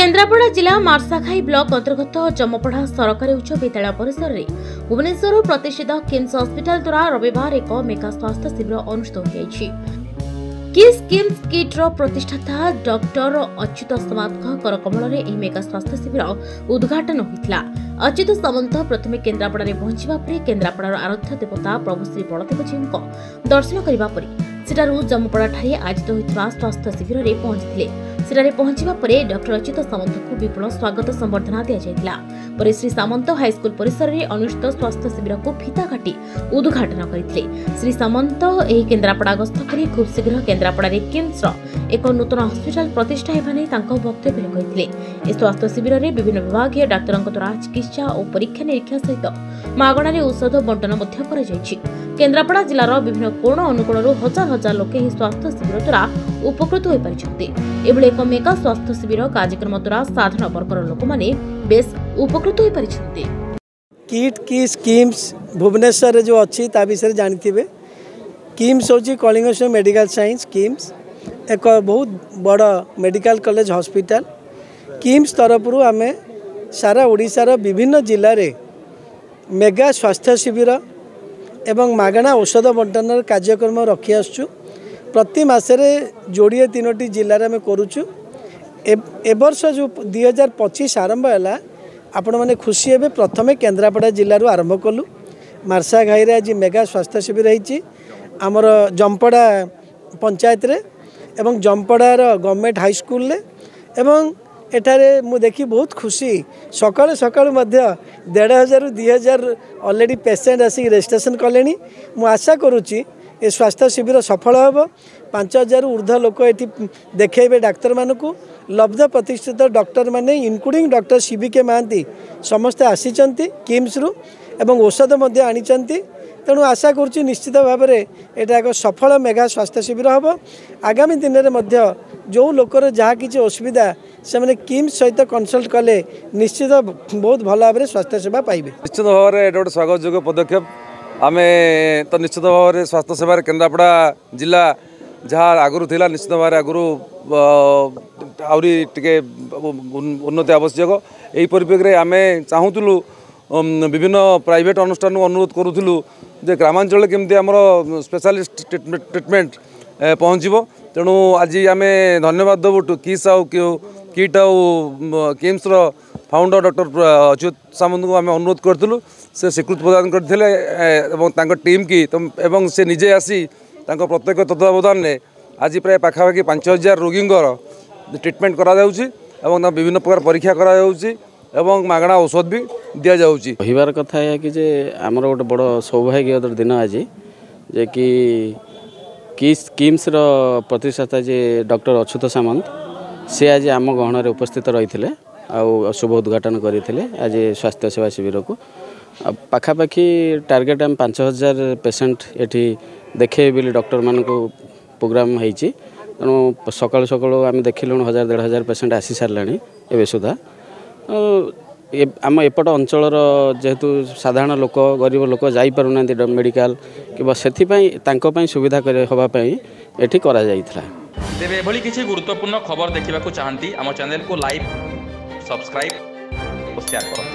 केन्द्रापड़ा जिला मार्साखाई ब्लॉक अंतर्गत जमपड़ा सरकारी उच्च विद्यालय परिसर में भुवनेश्वर प्रतिष्ठित किम्स हॉस्पिटल द्वारा रविवार एक मेगा स्वास्थ्य शिविर अनुष्ठित हो किस किम्स किट प्रतिष्ठाता डॉक्टर अच्युत सामंत करकमल में मेगा स्वास्थ्य शिविर उद्घाटन होता। अच्युत सामंत प्रथम केन्द्रापड़ा पहुंचवा केन्द्रापड़ार आराध्य देवता प्रभु श्री बलदेव जी दर्शन करने सेठारू जमपड़ा ठारे आयोजित होता स्वास्थ्य शिविर में पहुंची सेठारे पहुंचवा डॉक्टर अच्युत सामंत को विपुल स्वागत संबर्धना दि जाता। श्री सामंत हाईस्कूल परिसर में अनुष्ठित स्वास्थ्य शिविर को फिता काटी उद्घाटन करते। श्री सामंत यह केन्द्रापड़ा गस्त कर खूब शीघ्र केन्द्रापड़ा किम्स एक नूतन हस्पिटाल प्रतिष्ठा होगा वक्तव्य कहते। स्वास्थ्य शिविर में विभिन्न विभागीय डाक्तर द्वारा चिकित्सा और परीक्षा निरीक्षा सहित मागणारे औषध बंटन केन्द्रापड़ा जिलार विभिन्न कोण अनुकोण हजार हजार लोक स्वास्थ्य शिविर द्वारा उपकृत हो पारिछन्ते। एभली एक मेगा स्वास्थ्य शिविर कार्यक्रम द्वारा साधारण वर्गर लोक माने बेस उपकृत हो पारिछन्ते। किट की स्कीम्स भुवनेश्वर जो अच्छी ता विषय जानिथिबे। किम्स होची कलिंग मेडिकल साइंस किम्स एक बहुत बड़ मेडिकल कॉलेज हॉस्पिटल। किम्स तरफ आम सारा ओडिशार विभिन्न जिले में मेगा स्वास्थ्य शिविर एवं मागणा औषध बंटन कार्यक्रम रखी आसुचु। प्रति मासरे जोड़े 3टी जिले में करुचु। ए वर्ष जो 2025 आरंभ है आपण मैंने खुशी हे। प्रथमे केन्द्रापड़ा जिलूर आरंभ कलु। मार्साघाई आज मेगा स्वास्थ्य शिविर होती आमर जमपड़ा पंचायत रे एवं जमपड़ार गवर्नमेंट हाईस्कूल एवं एठारे मु देखी बहुत खुशी। सकाळु सकाळु 1500 रु 2000 ऑलरेडी पेसेंट आसिक रजिस्ट्रेशन कले। मु आशा करुच्ची ये स्वास्थ्य शिविर सफल होब। 5000 ऊर्ध्व लोक ये देखेबे डाक्तर मानकु। लब्ध प्रतिष्ठित डॉक्टर माने इनक्लूडिंग डॉक्टर CBK महांती समस्ते आसीचंती किम्स रु एवं औषध मध्य आनीचंती। तेणु आशा करुच्ची निश्चित भाव में यहाँ एक सफल मेगा स्वास्थ्य शिविर हम। आगामी दिन में जो लोकर जहाँ किसी असुविधा से किम्स सहित कनसल्ट कले निश्चित बहुत भल भाव में स्वास्थ्य सेवा पाइबे। निश्चित भाव में गोटे स्वागत योग्य पदक्षेप। आम तो निश्चित भाव में स्वास्थ्य सेवा केन्द्रापड़ा जिला जहाँ आगुरी थी निश्चित भाव में आगुरी आहरी टे उन्नति आवश्यक। यही परिप्रेक्षी में आम चाहूलु विभिन्न प्राइवेट अनुष्ठान अनुरोध करूँ जे ग्रामांचल केमती आमर स्पेशलिस्ट ट्रिटमेंट पहुँचो। तेणु आज आम धन्यवाद देवु किस आउ किट आउ किम्स फाउंडर डॉक्टर अच्युत सामंत को आम अनुरोध करूँ। से स्वीकृति प्रदान करते टीम की एवं से निजे आसी प्रत्येक तत्वावधान में आज प्राय पाखापाखि 5000 रोगी ट्रिटमेंट करा विभिन्न प्रकार परीक्षा करा एवं मागणा औषध भी दि जाऊँगी। कहबार कथा है कि जे आमर गोटे बड़ सौभाग्य दिन आज जे कि किम्स प्रतिष्ठाता जे डॉक्टर अच्युत सामंत से आज आम गहन उपस्थित रही आउ शुभ उद्घाटन करते आज स्वास्थ्य सेवा शिविर को। पाखापाखि टार्गेट आम 5000 पेसेंट ये देखे बोली डॉक्टर मान को प्रोग्राम होती। तेणु सकाल सकाल आम देखिलु 1000-1500 पेसेंट आसी सारे एवं सुधा। आम एपट अंचल जेहेतु साधारण लोक गरीब लोक जापारूना मेडिकल कि से सुविधा होगापी ये करा जाइथिला। तेबे एभली किछि गुरुत्वपूर्ण खबर देखिबाकू चाहंती आम चैनल को लाइक सब्सक्राइब और शेयर करो।